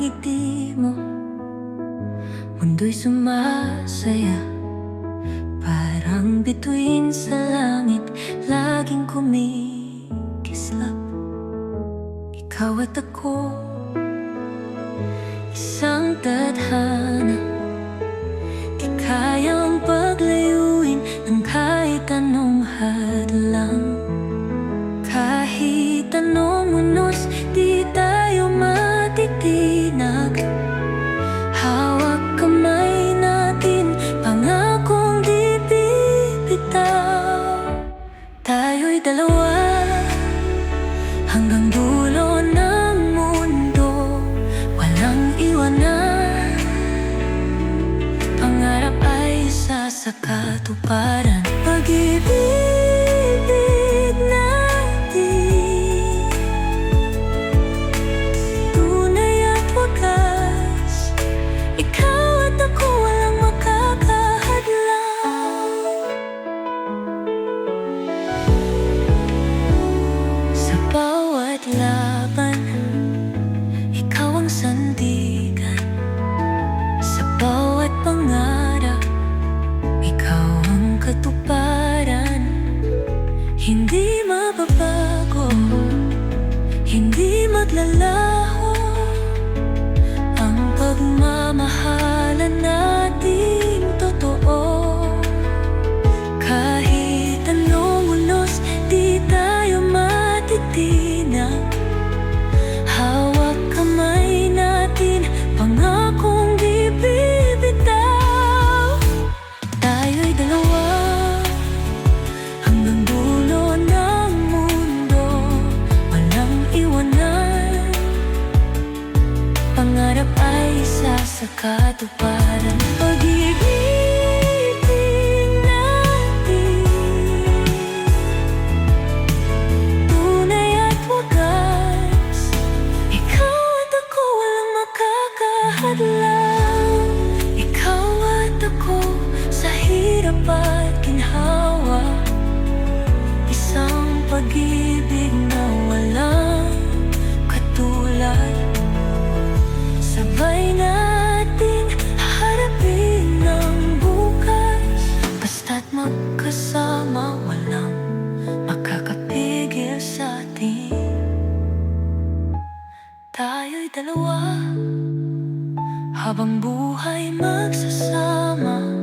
ngiti mo, mundo'y sumasaya. Parang bituin sa langit, laging kumikislap. Ikaw at ako, isang tadhana, di kayang paglayuin ng kahit anong hadlang. Kahit anong unos, di tayo matitinag. Hawak kamay natin, pangakong di bibitaw. Tayo'y dalawa, hanggang dulo ng mundo, walang iwanan. Pangarap ay isa sa katuparan. Pag-ibig natin, tunay at wagas. Ikaw at ako, walang makakahadlang. Sa bawat laban, ikaw ang sandigan. Sa bawat pangarap, ikaw ang katuparan. Hindi mababago, hindi maglalaho ang pagmamahalan nating totoo. Kahit anong unos, di tayo matitinag. Hawak kamay natin, pangakong di bibitaw. Tayo'y dalawa, hanggang dulo ng mundo, walang iwanan. Pangarap ay isa sa katuparan. Pag-ibig natin, tunay at wagas. Ikaw at ako, walang makakahadlang. Ikaw at ako, sa hirap at ginhawa. Isang pag-ibig na walang katulad. Sabay nating haharapin ang bukas. Basta't magkasama, walang makakapigil sa atin. Tayo'y dalawa, habang buhay magsasama.